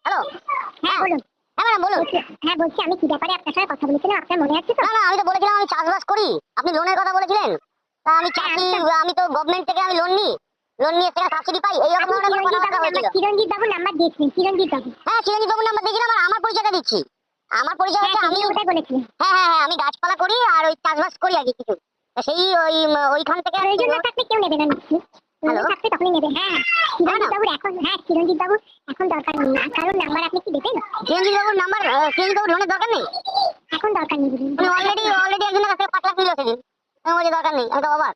Hello. হ্যাঁ বলুন। হ্যাঁ ম্যাডাম বলুন। হ্যাঁ বলছি, আমি কি ব্যাপারে আপনার সাথে কথা বলেছিলাম আপনার মনে আছে তো? না আমি তো বলেছিলাম আমি চাষবাস করি, আপনি লোনের কথা বলেছিলেন। তা আমি চাষি, আমি তো গভর্নমেন্ট থেকে আমি লোন নিই, লোন নিয়ে সেটা সাবসিডি পাই, এইরকম ধরনের কথাবার্তা হয়েছিল। চিরঞ্জিত বাবুর নাম্বার দিয়েছিলেন, চিরঞ্জিত বাবু। হ্যাঁ চিরঞ্জিত বাবুর নাম্বার দিয়েছিলাম, আর আমার পরিচয়টা দিচ্ছি। আমার পরিচয় হচ্ছে আমি ওটাই বলেছিলেন। হ্যাঁ আমি গাছপালা করি আর ওই চাষবাস করি আর কি কিছু। সেই ওইখান থেকে প্রয়োজন না থাকলে কেউ নেবে না নিশ্চয়ই। প্রয়োজন থাকলে তখনই নেবে। হ্যাঁ চিরঞ্জিত বাবুর এখন, চিরঞ্জিত বাবুর এখন দরকার নেই। কারণ নাম্বার আপনি কি দেবেন? চিরঞ্জিত বাবুর নাম্বার, চিরঞ্জিত বাবুর লোনের দরকার নেই, এখন দরকার নেই। উনি অলরেডি একজনের কাছে 5 লাখ নিল সেদিন। আমার বলছে দরকার নেই, আমি তো অবাক।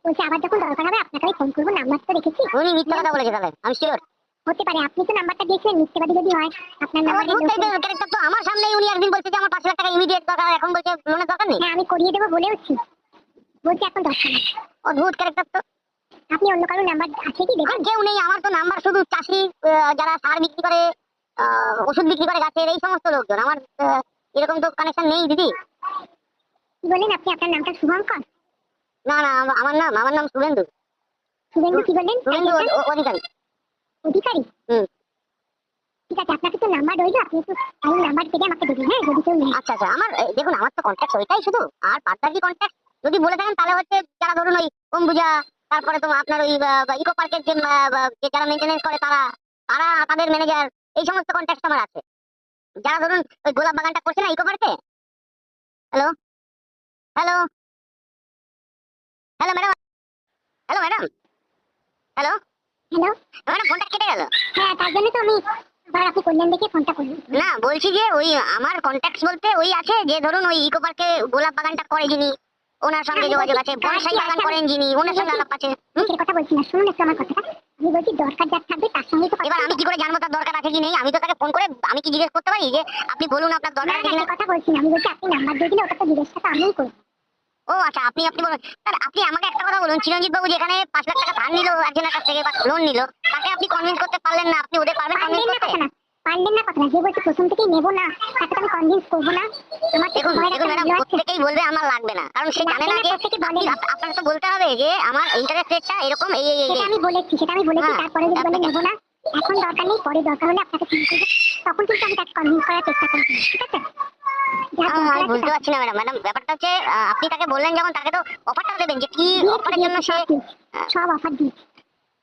বলছি আবার যখন দরকার হবে আপনাকে আমি ফোন করবো, নাম্বার তো রেখেছি। উনি মিথ্যা কথা বলেছে তাহলে, আমি শিওর। হতে পারে আপনি তো নাম্বারটা দিয়েছিলেন, মিথ্যেবাদী যদি হয় আপনার নাম্বার। ক্যারেক্টার তো আমার সামনেই উনি একদিন বলছে যে আমার 5 লাখ টাকা ইমিডিয়েট দরকার, এখন বলছে লোনের দরকার নেই। হ্যাঁ আমি করিয়ে দেবো বলেওছি, বলছি এখন দরকার নেই। অদ্ভুত ক্যারেক্টার তো। আপনি অন্য কারো নাম্বার আছে কি দেবেন? কেউ নেই, আমার তো নাম্বার শুধু চাষি, যারা সার বিক্রি করে, ওষুধ বিক্রি করে গাছের, এই সমস্ত লোকজন। আমার এরকম তো কানেকশন নেই দিদি। কি বললেন আপনি? আপনার নামটা শুভঙ্কর? না আমার নাম শুভেন্দু। শুভেন্দু কি বললেন? শুভেন্দু অধিকারী। অধিকারী? ঠিক আছে, আপনাকে তো নাম্বার রইল, আপনি তো আমি নাম্বার থেকে আমাকে দেবেন। হ্যাঁ যদি কেউ নেই। আচ্ছা আমার দেখুন, আমার তো কন্ট্যাক্ট ওইটাই শুধু, আর পার্টনার কি কন্ট্যাক্ট যদি বলে থাকেন তাহলে হচ্ছে যারা ধরুন ওই অম্বুজা, তারপরে তো আপনার ওই ইকো পার্কের যে যারা মেইনটেনেন্স করে তারা তারা তাদের ম্যানেজার, এই সমস্ত কন্ট্যাক্ট আমার আছে। যারা ধরুন ওই গোলাপ বাগানটা করছে না ইকো পার্কে। Hello hello hello madam, hello madam, hello hello madam, ফোনটা কেটে গেল। হ্যাঁ তার জন্য তো আমি আবার আপনি করলেন দেখে ফোনটা করলাম। না বলছি যে ওই আমার কন্ট্যাক্ট বলতে ওই আছে যে ধরুন ওই ইকো পার্কে গোলাপ বাগানটা করে যিনি, ওনার সঙ্গে যোগাযোগ আছে। বনসাই বাগান করেন যিনি, ওনার সঙ্গে আলাপ আছে। সেই কথা বলছি না, শুনুন একটু আমার কথাটা। আমি বলছি দরকার যার থাকবে তার সঙ্গে তো এবার আমি কি করে জানবো তার দরকার আছে কি নেই? আমি তো তাকে ফোন করে আমি কি জিজ্ঞেস করতে পারি যে আপনি বলুন আপনার দরকার আছে কিনা? কথা বলছি না, আমি বলছি আপনি নাম্বার দিয়ে দিলে ওটা তো জিজ্ঞেসটা তো আমিই করবো। ও আচ্ছা, আপনি বলুন। স্যার আপনি আমাকে একটা কথা বলুন, চিরঞ্জিত বাবু যেখানে 5 লাখ টাকা ধার নিল একজনের কাছ থেকে বা লোন নিল, তাকে আপনি কনভিন্স করতে পারলেন না? আপনি ওদের পারবেন কনভিন্স করতে? পারলেন না কথা না, যে বলছি প্রথম থেকেই নেবো না তাকে তো আমি কনভিন্স করবো না। আমার দেখুন ম্যাডাম, প্রত্যেকেই বলবে আমার লাগবে না, কারণ সে জানে না যে আপনার তো বলতে হবে যে আমার ইন্টারেস্ট রেটটা এরকম এই সেটা আমি বলেছি, তারপরে যদি বলে নেবো না, এখন দরকার নেই, পরে দরকার হলে আপনাকে ফোন করবো, তখন কিন্তু আমি তাকে কনভিন্স করার চেষ্টা করবো। ঠিক আছে? আমি বুঝতে পারছি না ম্যাডাম, ব্যাপারটা হচ্ছে আপনি তাকে বললেন যখন, তাকে তো অফারটা দেবেন যে কি অফারের জন্য সে সব অফার দিয়েছি।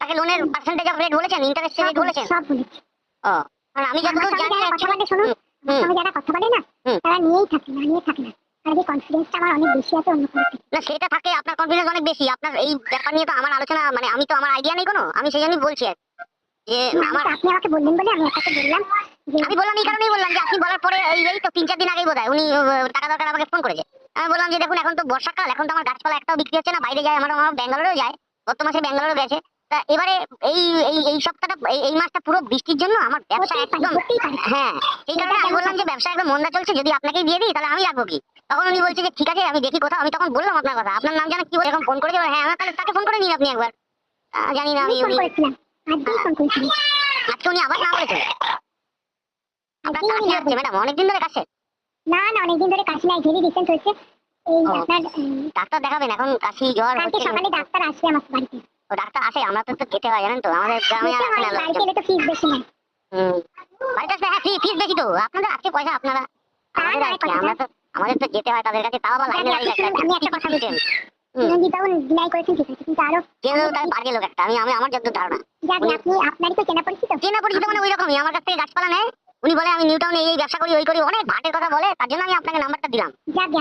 তাকে লোনের পার্সেন্টেজ অফ রেট বলেছেন, ইন্টারেস্ট রেট বলেছেন? সব বলেছি। ও আর আমি যতদূর জানি কথা বলে শুনুন, আমি যারা কথা বলে না তারা নিয়েই থাকে, না নিয়ে থাকে না। আর এই কনফিডেন্সটা আমার অনেক বেশি আছে অন্য কারোর থেকে। না সেটা থাকে, আপনার কনফিডেন্স অনেক বেশি। আপনার এই ব্যাপার নিয়ে তো আমার আলোচনা, মানে আমি তো আমার আইডিয়া নেই কোনো, আমি সেই জন্যই বলছি আর যে আপনি আমাকে বললেন বলে আমি আপনাকে বললাম। আমি বললাম এই কারণেই বললাম যে আপনি বলার পরে এই তো 3-4 দিন আগেই বোধহয় উনি টাকা দরকার আমাকে ফোন করেছে। আমি বললাম যে দেখুন এখন তো বর্ষাকাল, এখন তো আমার গাছপালা একটাও বিক্রি হচ্ছে না, বাইরে যায়, আমার ব্যাঙ্গালোরেও যায়, গত মাসে ব্যাঙ্গালোরে গেছে। তা এবারে এই সপ্তাহটা এই মাসটা পুরো বৃষ্টির জন্য আমার ব্যবসা একদম, হ্যাঁ সেই কারণে আমি বললাম যে ব্যবসা একদম মন্দা চলছে, যদি আপনাকেই দিয়ে দিই তাহলে আমি রাখবো কি? তখন উনি বলছে যে ঠিক আছে আমি দেখি কোথাও। আমি তখন বললাম আপনার কথা, আপনার নাম জানা কি এরকম ফোন করেছে? হ্যাঁ আমার তাহলে তাকে ফোন করে নিন আপনি একবার। জানি না আমি আজকে উনি আবার না বলেছেন। আপনার কাশি হচ্ছে ম্যাডাম, অনেকদিন ধরে কাশে? না অনেকদিন ধরে কাশি নাই, ভেরি রিসেন্ট হয়েছে। এই আপনার ডাক্তার দেখাবেন, এখন কাশি জ্বর কালকে সকালে ডাক্তার আসবে আমার বাড়িতে। ও ডাক্তার আসে? আমরা তো যেতে হয় জানেন তো, আমাদের গ্রামে বাড়িতে এলে তো ফিস বেশি নেয়। বাড়িতে আসলে হ্যাঁ ফিস বেশি তো, আপনাদের আছে পয়সা আপনারা, আমাদের তো যেতে হয় তাদের কাছে, তাও আবার লাইনে দাঁড়িয়ে থাকতে। আমি একটা কথা বলছি, চিরঞ্জিত বাবু ডিনাই করেছেন ঠিক আছে, কিন্তু আরো কেউ তার বাড়ির লোক একটা, আমি আমার যত ধারণা। আপনি আপনারই তো চেনা পরিচিত মানে ওই রকমই আমার কাছ থেকে গাছপালা নেয়। উনি বলে আমি নিউ টাউনে এই ব্যবসা করি ওই করি, অনেক ভাটের কথা বলে, তার জন্য আমি আপনাকে নাম্বারটা দিলাম।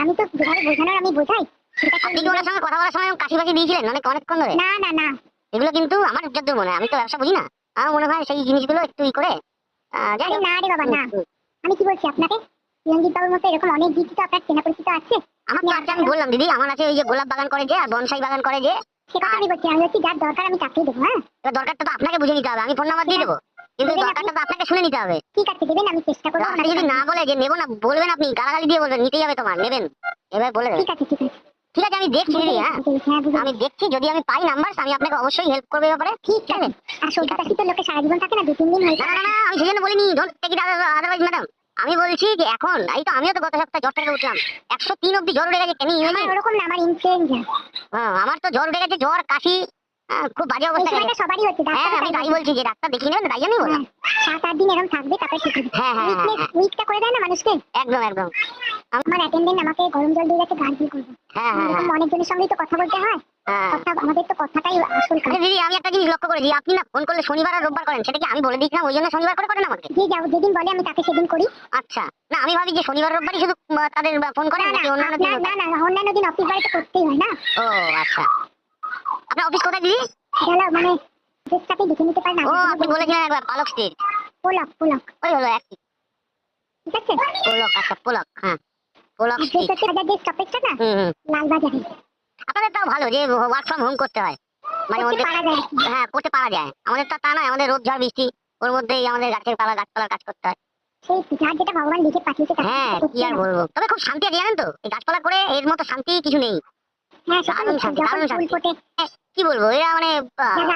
আমি তো যেভাবে বোঝানোর আমি বোঝাই। আপনি কি ওনার সঙ্গে কথা বলার সময় কাশি বাসি দিয়েছিলেন অনেকক্ষণ ধরে? না এগুলো কিন্তু আমার যত মনে হয়, আমি তো ব্যবসা বুঝি না, আমার মনে হয় সেই জিনিসগুলো একটু ই করে না রে বাবা না। আমি কি বলছি আপনাকে, চিরঞ্জিত বাবুর মতো এরকম অনেক দিদি তো আপনার চেনা পরিচিত আছে। আমার তো আছে, আমি বললাম দিদি আমার আছে ওই যে গোলাপ বাগান করে যে আর বনসাই বাগান করে যে, সে কথা আমি বলছি, আমি বলছি যার দরকার আমি তাকেই দেবো। হ্যাঁ দরকারটা তো আপনাকে বুঝে নিতে হবে, আমি ফোন নাম্বার দিয়ে দেবো, কিন্তু দরকারটা তো আপনাকে শুনে নিতে হবে। ঠিক আছে দেবেন, আমি চেষ্টা করবো। আপনি যদি না বলে যে নেবো না বলবেন, আপনি গালাগালি দিয়ে বলবেন নিতেই হবে তোমার, নেবেন এবার বলে দেবেন। ঠিক আছে ঠিক আছে আমি দেখছি দিদি। হ্যাঁ আমি দেখছি, যদি আমি পাই নাম্বার আমি আপনাকে অবশ্যই হেল্প করবো ব্যাপারে। ঠিক আছে? আর সবজি চাষি তো লোকে সারা জীবন থাকে না, 2-3 দিন হয়ে যায়। না আমি সেই জন্য বলিনি, don't take it otherwise madam. আমি বলছি যে এখন এই তো আমিও তো গত সপ্তাহে জ্বর থেকে উঠলাম, 103 অব্দি জ্বর উঠে গেছে। কেন আমার ওরকম না, আমার ইনফ্লুয়েঞ্জা। আমার তো জ্বর উঠে গেছে, জ্বর কাশি খুব বাজে এই অবস্থা গেছে। সময়টা সবারই হচ্ছে, হ্যাঁ ডাক্তারও আমি তাই তাই বলছে। বলছি যে ডাক্তার দেখিয়ে নেবেন, তাই জন্যই বললাম। হ্যাঁ, 7-8 দিন এরকম থাকবে, তারপর ঠিক হবে। হ্যাঁ হ্যাঁ হ্যাঁ হ্যাঁ, উইকটা করে দেয় না মানুষকে। একদম একদম। আমার অ্যাটেন্ডেন্ট আমাকে গরম জল দিয়ে যাচ্ছে, গার্গল করবো। হ্যাঁ হ্যাঁ হ্যাঁ এরকম অনেকজনের সঙ্গেই তো কথা বলতে হয়। হ্যাঁ। কথা, আমাদের তো কথাটাই আসল কাজ। আচ্ছা দিদি, আমি একটা জিনিস লক্ষ্য করেছি, আপনি না ফোন করলে শনিবার আর রোববার করেন, সেটা কি আমি বলে দিচ্ছিলাম ওই জন্য শনিবার করে করেন আমাকে? যে যাও, যেদিন বলে আমি তাকে সেদিন করি। আচ্ছা, না আমি ভাবি যে শনিবার রোববারই শুধু তাদের ফোন করেন না না নাকি অন্যান্য দিন? না, অন্যান্য দিন অফিস বাড়িতে করতেই হয় না। ও আচ্ছা, আপনার অফিস কোথায় দিদি? গেল মানে ডেস্কটাকে দেখে নিতে পারে না। ও আপনি বলেছিলেন একবার পালক স্ট্রিট। পোলক ওই হলো একই। ঠিক আছে। পোলক, আচ্ছা পোলক, হ্যাঁ পোলক অ্যাড্রেস স্ট্রিট। হচ্ছে হাজার স্টপেজটা না, হুম। লালবাজারে। আপনাদের তাও ভালো যে ওয়ার্ক ফ্রম হোম করতে হয় মানে করতে মধ্যে। পারা যায় আর কি। হ্যাঁ করতে পারা যায়, আমাদের তো তা নয়, আমাদের রোদ ঝড় বৃষ্টি ওর মধ্যেই আমাদের গাছপালার কাজ করতে হয়। সেই যার যেটা ভগবান লিখে পাঠিয়েছে তাকে হ্যাঁ সেটা করতে কি আর হবে। বলবো, তবে খুব শান্তি আছে জানেন তো, এই গাছপালা করে এর মতো শান্তি কিছু নেই। হ্যাঁ, সেটা দারুণ শান্তি, যখন দারুণ ফুল শান্তি। ফোটে। কি বলবো এরা মানে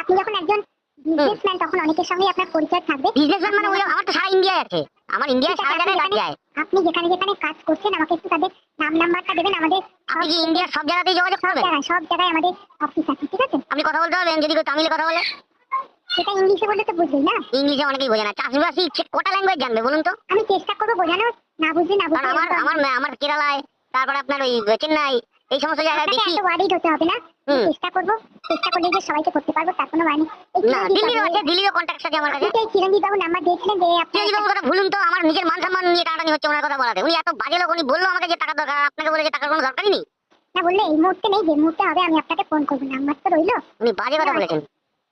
আপনি যখন একজন বিজনেসম্যান, তখন অনেকের সঙ্গে আপনার পরিচয় থাকবে। বিজনেসম্যান মানে ওই আমার তো সারা ইন্ডিয়ায় আছে, আমার ইন্ডিয়ায় সারা জায়গায় কাজ যায়। আপনি যেখানে যেখানে কাজ করছেন আমাকে একটু তাদের নাম্বারটা দেবেন। আমাদের আপনি কি ইন্ডিয়ার সব জায়গাতেই যোগাযোগ করবেন? সব জায়গায় আমাদের অফিস আছে, ঠিক আছে। আপনি কথা বলতে পারবেন যদি কেউ তামিলে কথা বলে? সেটা ইংলিশে বললে তো বুঝবেই না। ইংলিশে অনেকেই বোঝে না, চাষবাসী কটা ল্যাঙ্গুয়েজ জানবে বলুন তো? আমি চেষ্টা করবো বোঝানোর, না বুঝলে না কারণ বুঝলে। আমার কেরালায়, তারপরে আপনার ওই চেন্নাই, এই সমস্ত জায়গায় আপনাকে বেশি। এত ওয়ারিড হতে হবে না। হুম। চেষ্টা করবো, চেষ্টা করলে যে সবাইকে করতে পারবো তার কোনো মানে। না দিল্লিরও আছে, দিল্লিরও কন্ট্যাক্ট আছে আমার কাছে। চিরঞ্জিত বাবু নাম্বার দিয়েছিলেন যে আপনি চিরঞ্জিত বাবুর কথা ভুলুন তো, আমার নিজের মান সম্মান নিয়ে টানাটানি হচ্ছে ওনার কথা বলাতে। উনি এত বাজে লোক, উনি বললো আমাকে যে টাকা দরকার, আপনাকে বলে যে টাকার কোনো দরকারই নেই। না বললে এই মুহূর্তে নেই, যে মুহূর্তে হবে আমি আপনাকে ফোন করবো, নাম্বার তো রইলো। উনি বাজে কথা বলেছেন।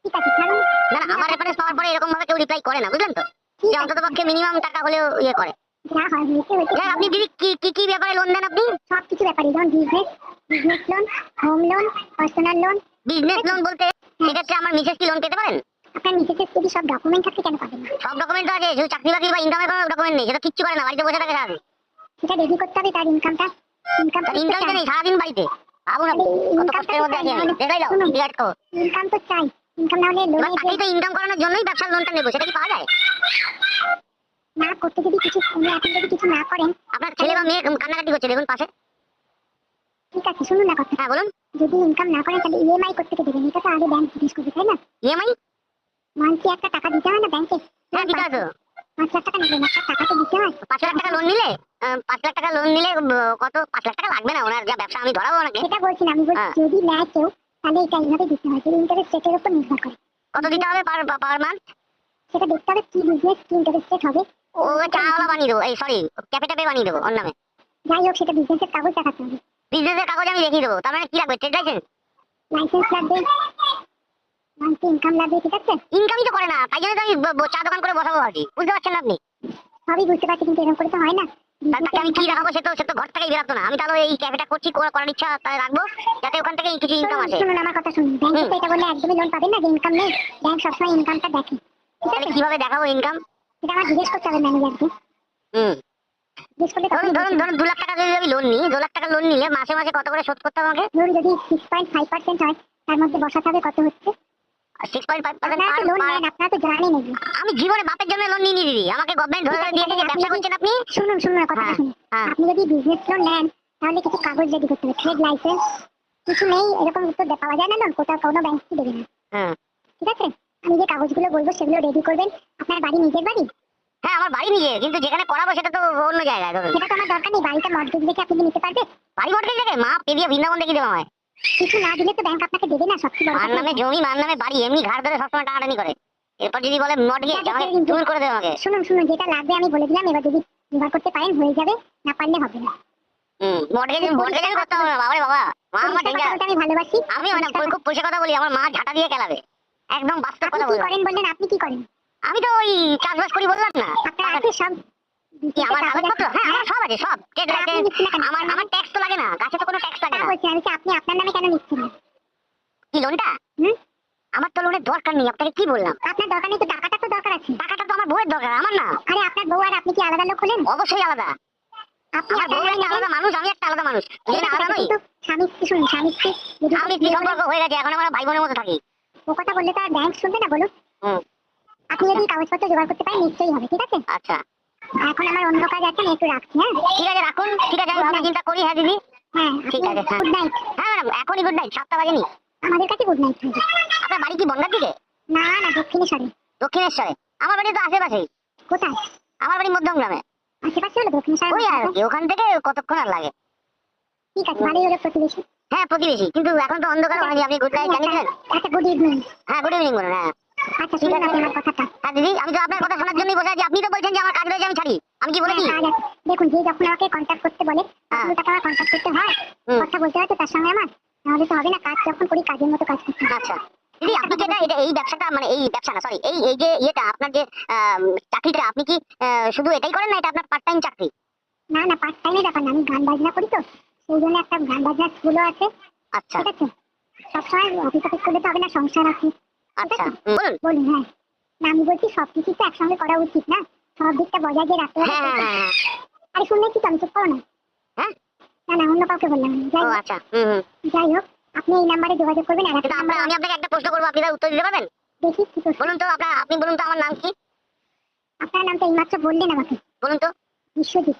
ঠিক আছে, কারণ না না, আমার রেফারেন্স পাওয়ার পরে এরকম ভাবে কেউ রিপ্লাই করে না, বুঝলেন তো, ঠিক যে আছে, অন্তত পক্ষে মিনিমাম টাকা হলেও ইয়ে করে। যা হয় হয়েছে হয়েছে। হ্যাঁ আপনি দিদি কি কি কি ব্যাপারে লোন দেন আপনি? সব কিছু ব্যাপারে, যেমন business loan, home loan, personal loan. Business loan বলতে সেক্ষেত্রে আমার মিসেস কি লোন পেতে পারেন? আপনার মিসেসের যদি সব ডকুমেন্ট থাকে কেন পাবেন না? সব ডকুমেন্ট আছে, শুধু চাকরি বাকরি বা ইনকামের কোনো ডকুমেন্ট নেই, সেটা কিচ্ছু করে না, বাড়িতে বসে থাকে সারাদিন। সেটা রেডি করতে হবে, তার ইনকামটা। ইনকাম তো নেই, সারাদিন বাড়িতে। ভাবুন আপনি কত কষ্টের মধ্যে আছি আমি, দেখাই দাও বিরাট কর। ইনকাম তো চাই, ইনকাম না হলে লোন তাকেই তো ইনকাম করানোর জন্যই ব্যবসার লোনটা নেবো, সেটা কি পাওয়া যায়? না করতে যদি কিছু, উনি এখন যদি কিছু না করেন। আপনার ছেলে বা মেয়ে কান্নাকাটি করছে দেখুন পাশে। ঠিক আছে, শুনুন না কথা। হ্যাঁ বলুন। যদি ইনকাম না করেন তাহলে ইএমআই করতে দেবেন, এটা তো আগে ব্যাংক জিজ্ঞেস করবে, তাই না? ইএমআই? মান্থলি একটা টাকা দিতে হয় না ব্যাংকে? হ্যাঁ দিতে হয় তো। 5 লাখ টাকা নেবেন, একটা টাকা তো দিতে হয়। 5 লাখ টাকা লোন নিলে 5 লাখ টাকা লোন নিলে কত? 5 লাখ টাকা লাগবে না, ওনার যা ব্যবসা আমি ধরাবো ওনাকে। সেটা বলছি না, আমি বলছি হ্যাঁ। যদি নেয় কেউ তাহলে এটা এইভাবে দিতে হয়, যদি ইন্টারেস্ট রেটের উপর নির্ভর করে। কত দিতে হবে পার মান্থ? সেটা দেখতে হবে কি বিজনেস, কি ইন্টারেস্ট রেট হবে। ও চাওয়ালা বানিয়ে দেবো, এই সরি ক্যাপিটাপে বানিয়ে দেবো ওর নামে। যাই হোক, সেটা বিজনেসের কাগজ দেখাতে হবে। বিজনেসের কাগজ আমি দেখিয়ে দেবো, তার মানে কি লাগবে? Trade licence? লাইসেন্স লাগবে, মান্থলি ইনকাম লাগবে, ঠিক আছে। ইনকামই তো করে না, তাই জন্য তো আমি চা দোকান করে বসাবো ভাবছি, বুঝতে পারছেন না আপনি? সবই বুঝতে পারছি, কিন্তু এরকম করে তো হয় না। তাকে আমি কি রাখাবো, সে তো ঘর থেকেই বেরাতো না। আমি তাহলে এই ক্যাফেটা করছি, করার ইচ্ছা তাহলে রাখবো, যাতে ওখান থেকে কিছু ইনকাম আসে। শুনুন আমার কথা শুনুন, ব্যাংকে তো এটা বললে একদমই লোন পাবেন না যে ইনকাম নেই। ব্যাংক সবসময় ইনকামটা দেখে, ঠিক তাহলে আছে। কিভাবে দেখাবো ইনকাম? সেটা আমার জিজ্ঞেস করতে হবে ম্যানেজারকে। হুম। জিজ্ঞেস করলে তখন ধরুন 2 লাখ টাকা যদি আমি লোন নিই, 2 লাখ টাকা লোন নিলে মাসে মাসে কত করে শোধ করতে হবে আমাকে? ধরুন যদি 6.5% হয়, তার মধ্যে বসাতে হবে কত হচ্ছে। 6.5% আপনারা তো লোন নেন, আপনারা তো জানেন এগুলো। আমি জীবনে বাপের জন্য লোন নিয়ে দিদি, আমাকে গভর্নমেন্ট ধরে ধরে দিয়েছে যে ব্যবসা করছেন আপনি। শুনুন কথাটা হ্যাঁ, শুনুন। হ্যাঁ। আপনি যদি বিজনেস লোন নেন তাহলে কিছু কাগজ রেডি করতে হবে, ট্রেড লাইসেন্স। কিছু নেই এরকম তো পাওয়া যায় না লোন, কোথাও কোনো ব্যাংক কি দেবে না, হ্যাঁ ঠিক আছে। আমি যে কাগজগুলো বলবো সেগুলো রেডি করবেন। আপনার বাড়ি নিজের বাড়ি? হ্যাঁ আমার বাড়ি নিজে, কিন্তু যেখানে করাবো সেটা তো অন্য জায়গায়। ধরুন সেটা তো আমার দরকার নেই, বাড়িটা মর্টগেজ দেখে আপনি কি নিতে পারবেন? বাড়ি মর্টগেজ দেখে মা পেরিয়ে বৃন্দাবন দেখিয়ে দেবো আমায়। কিছু না দিলে তো ব্যাংক আপনাকে দেবে না, সবচেয়ে বড় মার কথা। নামে জমি, মার নামে বাড়ি, এমনি ঘাড় ধরে সবসময় টানাটানি করে। এরপর যদি বলে মর্টগেজ, আমাকে দূর করে দেবে আমাকে। শুনুন যেটা লাগবে আমি বলে দিলাম, এবার যদি জোগাড় করতে পারেন হয়ে যাবে, না পারলে হবে না। মর্টগেজ আমি করতে হবে না, বাবারে বাবা, মা আমার পরিষ্কার ডেঞ্জার। কথা বলতে আমি ভালোবাসি। আমি খুব পয়সা কথা বলি, আমার মা ঝাঁটা দিয়ে খেলাবে, একদম বাস্তব আপনি কথা কি বলবো। করেন বললেন? আপনি কি করেন? আমি তো ওই চাষবাস করি বললাম না। আপনার আছে সব? কি আমার কাগজপত্র? হ্যাঁ আমার সব আছে, সব ট্রেড আপনি লাইসেন্স। নিচ্ছেন না কেন? আমার ট্যাক্স তো লাগে না, গাছে তো কোনো ট্যাক্স লাগে তা না। বলছি আমি, আপনি আপনার নামে কেন নিচ্ছেন না? কি লোনটা? হুম? আমার তো লোনের দরকার নেই, আপনাকে কি বললাম? আপনার দরকার নেই তো, টাকাটা তো দরকার আছে। টাকাটা তো আমার বউয়ের দরকার, আমার না। আরে আপনার বউ আর আপনি কি আলাদা লোক হলেন? অবশ্যই আলাদা। আপনি আমার বউ একটা আলাদা মানুষ, আমি একটা আলাদা মানুষ, দুজনে আলাদা নই। কিন্তু স্বামী স্ত্রী, শুনুন স্বামী স্ত্রী যদি আমি কি সম্পর্ক হয়ে গেছে, এখন আমরা ভাই বোনের মতো থাকি। ও কথা বললে তো আর ব্যাংক শুনবে না, বলুন। হুম। আপনি যদি কাগজপত্র জোগাড় করতে পারেন নিশ্চয়ই হবে, ঠিক আছে। আচ্ছা এখন আমার অন্য কাজ আছে, আমি একটু রাখছি। হ্যাঁ ঠিক আছে রাখুন, ঠিক আছে আমি ভাবনা চিন্তা করি। হ্যাঁ দিদি হ্যাঁ, ঠিক আছে, হ্যাঁ। Good night. হ্যাঁ ম্যাডাম এখনই গুড নাইট, 7টা বাজেনি। আমাদের কাছে গুড নাইট। আপনার আপনার বাড়ি কি বনগার দিকে? না না, দক্ষিণেশ্বরে। দক্ষিণেশ্বরে? আমার বাড়ি তো আশেপাশেই। কোথায়? আমার বাড়ি মধ্যমগ্রামে। আশেপাশে হলো দক্ষিণেশ্বর? ওই আর কি, ওখান থেকে কতক্ষণ আর লাগে। ঠিক আছে, ভালোই হলো, প্রতিবেশী। হ্যাঁ প্রতিবেশী, কিন্তু এখন তো অন্ধকার হয়নি, আপনি গুড নাইট জানিয়েছেন। আচ্ছা, গুড ইভিনিং। হ্যাঁ গুড ইভিনিং বলুন। হ্যাঁ আচ্ছা, শুনুন আপনি আমার কথাটা। হ্যাঁ দিদি, আমি তো আপনার কথা শোনার জন্যই বসে আছি। আপনি তো বলছেন যে আমার কাজ রয়েছে, আমি ছাড়ি। আমি কি বলেছি? কাজ আছে। দেখুন, যে যখন আমাকে কন্ট্যাক্ট করতে বলে তখন তাকে আমার কন্ট্যাক্ট করতে হয়, হুম। কথা বলতে হয় তো তার সঙ্গে আমার, নাহলে তো হবে না। কাজ যখন করি কাজের মতো কাজ করতে হয়। আচ্ছা দিদি, আপনি কি এটা এই ব্যবসাটা, মানে এই ব্যবসা না সরি, এই এই যে ইয়েটা আপনার যে চাকরিটা, আপনি কি শুধু এটাই করেন না এটা আপনার পার্ট টাইম চাকরি? না না, পার্ট টাইমের ব্যাপার না, আমি গান বাজনা করি তো, সেই জন্য একটা গান বাজনার স্কুলও আছে। আচ্ছা ঠিক আছে, সবসময় অফিস অফিস করলে তো হবে না, সংসার আছে। আচ্ছা বলুন। বলুন। হ্যাঁ, না আমি বলছি সবকিছু তো একসঙ্গে করা উচিত না, সব দিকটা বজায় দিয়ে রাখতে হবে। হ্যাঁ হ্যাঁ হ্যাঁ। আরে শুনলে কি আমি চুপ করো না। হ্যাঁ? না না, অন্য কাউকে বললাম না। ও আচ্ছা হুম। যাই হোক, আপনি এই নাম্বারে যোগাযোগ করবেন। আর একটা নাম্বার আমি আপনাকে একটা প্রশ্ন করবো, আপনি তার উত্তর দিতে পারবেন? দেখি কি করছেন। বলুন তো আপনি বলুন তো আমার নাম কি? আপনার নামটা এইমাত্র বললেন আমাকে, বলুন তো। বিশ্বজিৎ।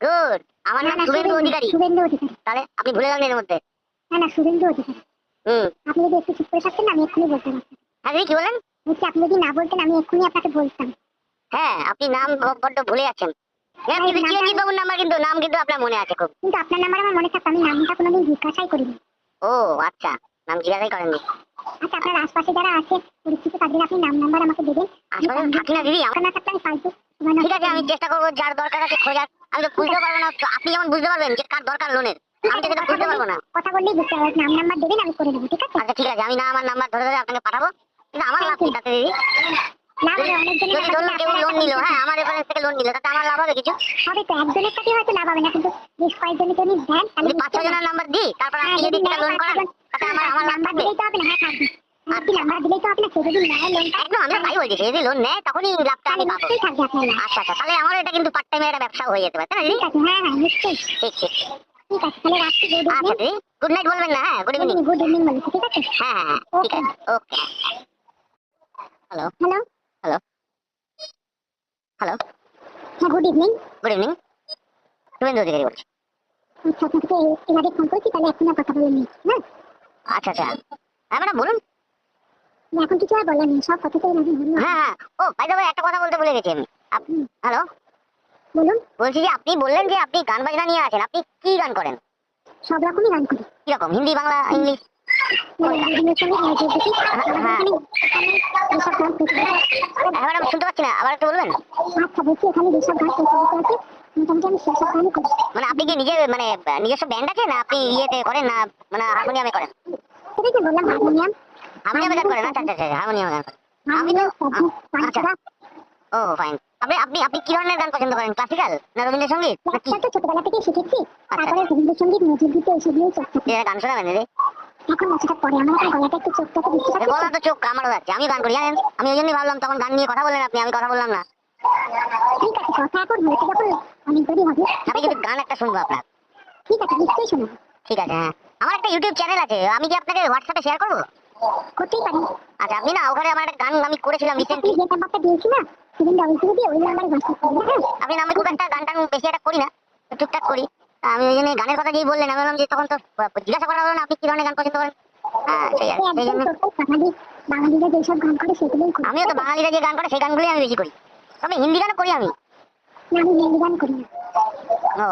গুড, আমার না নাম না, শুভেন্দু অধিকারী। শুভেন্দু অধিকারী। তাহলে আপনি ভুলে গেলেন এর মধ্যে। না না, শুভেন্দু অধিকারী। হুম। আপনি যদি একটু চুপ করে থাকতেন না, আমি এক্ষুনি বলতে পারতাম। হ্যাঁ দিদি কি বলেন? বলছি আপনি যদি না বলতেন আমি এক্ষুনি আপনাকে বলতাম। হ্যাঁ আপনি নাম বড্ড ভুলে যাচ্ছেন। হ্যাঁ কিন্তু চিরঞ্জিত বাবুর নাম্বার, কিন্তু নাম কিন্তু আপনার মনে আছে খুব। কিন্তু আপনার নাম্বার আমার মনে থাকতো, আমি নামটা কোনোদিন জিজ্ঞাসাই করিনি। ও আচ্ছা, নাম জিজ্ঞাসাই করেননি। আচ্ছা, আপনার আশপাশে যারা আছে পরিচিত, তাদের আপনি নাম নাম্বার আমাকে দেবেন। আসলে থাকি না দিদি। আপনার থাকলে আমি পাইবো। ঠিক আছে, আমি চেষ্টা করবো, যার দরকার আছে খোঁজার। আমি তো বুঝতে পারবো না, তো আপনি যেমন বুঝতে পারবেন যে কার দরকার লোনের, আমি তো সেটা বুঝতে পারবো না। কথা বললেই বুঝতে পারবেন, নাম নাম্বার দেবেন, আমি করে দেবো। ঠিক আছে? আচ্ছা ঠিক আছে, আমি না আমার নাম্বার ধরে ধরে আপনাকে পাঠাবো। কিন্তু আমার লাভ কি তাতে দিদি? না মানে অনেকজনের যদি ধরুন কেউ লোন নিল, হ্যাঁ আমার রেফারেন্স থেকে লোন নিল, তাতে আমার লাভ হবে কিছু? হবে তো, একজনের সাথে হয়তো লাভ হবে না, কিন্তু বেশ কয়েকজনের যদি দেন তাহলে যদি 5-6 জনের নাম্বার দিই, তারপর আপনি যদি সেটা লোন করান, তাতে আমার লাভ নাম্বার থাকবে। দিলেই তো হবে না। হ্যাঁ, থাকবে। আপনি নাম্বার দিলেই তো হবে না, সে যদি নেয় লোনটা একদম, আমি তাই বলছি, সে যদি লোন নেয় তখনই লাভটা আমি পাবো। নিশ্চয়ই থাকবে আপনার লাভ। আচ্ছা আচ্ছা, তাহলে আমার এটা কিন্তু পার্ট টাইমের একটা ব্যবসা হয়ে যেতে পারে, তাই না দিদি? ঠিক আছে, হ্যাঁ হ্যাঁ, নিশ্চয়ই। ঠিক ঠিক। ঠিক আছে, তাহলে রাখছি। গুড আচ্ছা ইভিনিং। দিদি, গুড নাইট বলবেন না? হ্যাঁ গুড ইভিনিং। গুড ইভিনিং বলেছি, ঠিক আছে? হ্যাঁ হ্যাঁ ঠিক আছে, okay. Hello hello. Hello hello, হ্যাঁ, good evening. Good evening, Suvendu Adhikari বলছি। আচ্ছা, আপনাকে এর আগে ফোন করেছি, তাহলে এখন আর কথা বলেননি। হ্যাঁ, আচ্ছা আচ্ছা, হ্যাঁ ম্যাডাম বলুন। এখন কিছু আর বলার নেই, সব কথা তো এর আগে বললাম। হ্যাঁ হ্যাঁ, ও বাই দ্য ওয়ে একটা কথা বলতে ভুলে গেছি আমি। হ্যালো, বলুন। বলছি যে আপনি বললেন যে আপনি গান বাজনা নিয়ে আছেন, আপনি কি গান করেন? সব রকমই গান করি। কিরকম, হিন্দি, বাংলা, ইংলিশ? হ্যাঁ ম্যাডাম শুনতে পাচ্ছি না, আবার একটু বলবেন? আচ্ছা, বলছি এখানে যেসব গান প্রচলিত আছে মোটামুটি আমি সেসব গানই করি। মানে আপনি কি নিজে মানে নিজস্ব ব্যান্ড আছে, না আপনি ইয়েতে করেন, না মানে হারমোনিয়ামে করেন? সেটাই তো বললাম, হারমোনিয়াম। হারমোনিয়ামে গান করেন? আচ্ছা আচ্ছা, হারমোনিয়ামে গান করেন। আমি তো আচ্ছা, ও ফাইন। আপনি আপনি আপনি কি ধরনের গান পছন্দ করেন, ক্লাসিক্যাল না রবীন্দ্রসঙ্গীত? তো ছোটবেলা থেকে শিখেছি, তারপরে রবীন্দ্রসঙ্গীত, নজরুলগীতি এসবগুলো চর্চা করি। গান শোনাবেন দিদি? এখন নাচটা পরে, আমার এখন গলাটা একটু চোখটাকে দিচ্ছি। গলা তো চোখ আমারও যাচ্ছে, আমি গান করি জানেন। আমি ওই জন্যই ভাবলাম, তখন গান নিয়ে কথা বললেন আপনি, আমি কথা বললাম না। ঠিক আছে, কথা এখন হয়েছে যখন অনেক দেরি হবে। আমি কিন্তু গান একটা শুনবো আপনার। ঠিক আছে, নিশ্চয়ই শোনাবো। ঠিক আছে হ্যাঁ, আমার একটা ইউটিউব চ্যানেল আছে, আমি কি আপনাকে হোয়াটসঅ্যাপে শেয়ার করবো? করতেই পারি। আচ্ছা, আপনি না ওখানে আমার একটা গান আমি করেছিলাম আপনি রিসেন্টলি। যে নাম্বারটা দিয়েছি না, 700 দিয়ে ওই নাম্বারে হোয়াটসঅ্যাপ করবেন। হ্যাঁ, আপনি নামে খুব একটা গান টান বেশি একটা করি না, টুকটাক করি। আমি ওই জন্য গানের কথা যেই বললেন, আমি বললাম যে তখন তো জিজ্ঞাসা করা হলো না আপনি কি ধরনের গান পছন্দ করেন। হ্যাঁ সেই আর সেই জন্য বাঙালিরা যেসব গান করে সেগুলোই করি। আমিও তো বাঙালিরা যে গান করে সেই গানগুলোই আমি বেশি করি, তবে হিন্দি গানও করি আমি। না, আমি হিন্দি গান করি না। ও,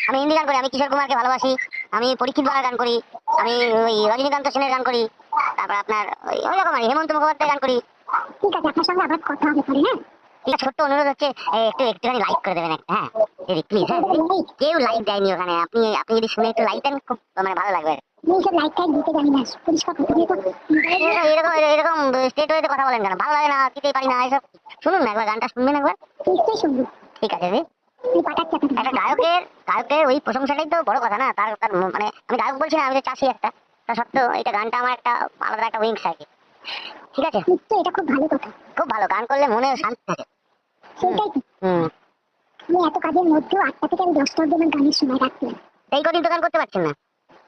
আমি হিন্দি গান করি, আমি কিশোর কুমারকে ভালোবাসি, আমি পরীক্ষিত বালার গান করি, আমি ওই রজনীকান্ত সেনের গান করি, তারপর আপনার ওই রকম আর হেমন্ত মুখোপাধ্যায়ের গান করি। ঠিক আছে, আপনার সঙ্গে আবার কথা হবে পরে। হ্যাঁ, ঠিক ছোট্ট অনুরোধ হচ্ছে, একটুখানি লাইক করে দেবেন একটা, হ্যাঁ দিদি প্লিজ। হ্যাঁ কেউ লাইক দেয়নি ওখানে, আপনি আপনি যদি শুনে একটু লাইক দেন খুব মানে ভালো লাগবে। এইসব লাইক টাইক দিতে জানি না, পরিষ্কার কথা দিয়ে তো এরকম এরকম স্টেট ওয়েতে কথা বলেন কেন? ভালো লাগে না, দিতেই পারি না এসব। শুনুন না একবার, গানটা শুনবেন একবার? নিশ্চয়ই শুনবো। ঠিক আছে দিদি। তুই পাঠাচ্ছি আপনাকে। একটা গায়কের ওই প্রশংসাটাই তো বড় কথা না, তার তার মানে আমি গায়ক বলছি না, আমি তো চাষি একটা, তা সত্ত্বেও এটা গানটা আমার একটা আলাদা একটা উইংস আর কি। ঠিক আছে, নিশ্চয়ই, এটা খুব ভালো কথা। খুব ভালো, গান করলে মনে শান্তি থাকে। সেটাই তো, হুম, আমি এত কাজের মধ্যেও 8টা থেকে আমি 10টা অব্দি আমার গানের সময় রাখলাম। এই কদিন তো গান করতে পারছেন না।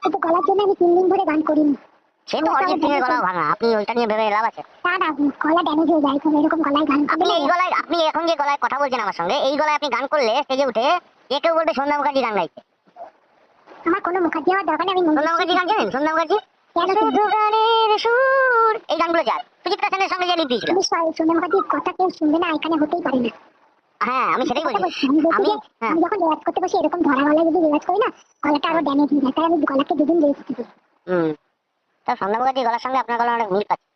কিন্তু গলার জন্য আমি 3 দিন ধরে গান করিনি। সে তো অরিজিৎ সিং এর গলাও ভাঙা, আপনি ওইটা নিয়ে ভেবে লাভ আছে? তা না, গলা ড্যামেজ হয়ে যায়, তবে এরকম গলায় গান আপনি করলে এই গলায়, আপনি এখন যে গলায় কথা বলছেন আমার সঙ্গে, এই গলায় আপনি গান করলে স্টেজে উঠে কেউ বলবে সন্ধ্যা মুখার্জি গান গাইছে। আমার কোনো মুখার্জি হওয়ার দরকার নেই। আমি সন্ধ্যা মুখার্জি গান জানেন? সন্ধ্যা মুখার্জি কে কেন শুধু গানের সুর, এই গানগুলো যার সুচিত্রা সেনের সঙ্গে যে লিপ দিয়েছিল। সোনামুখার্জির কথা কেউ শুনবে না, এখানে হতেই পারে না। হ্যাঁ আমি সেটাই বলছি। আমি হ্যাঁ আমি যখন রেওয়াজ করতে বসি এরকম ধরা গলায় যদি রেওয়াজ করি না, গলাটা আরো ড্যামেজ হয়ে যায়, তাই আমি গলাকে দুদিন রেস্ট দিই। হুম, তা সন্ধ্যা মুখার্জির গলার সঙ্গে আপনার গলা অনেক মিল পাচ্ছে।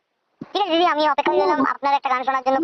ঠিক আছে দিদি, আমি অপেক্ষা করলাম আপনার একটা গান শোনার জন্য।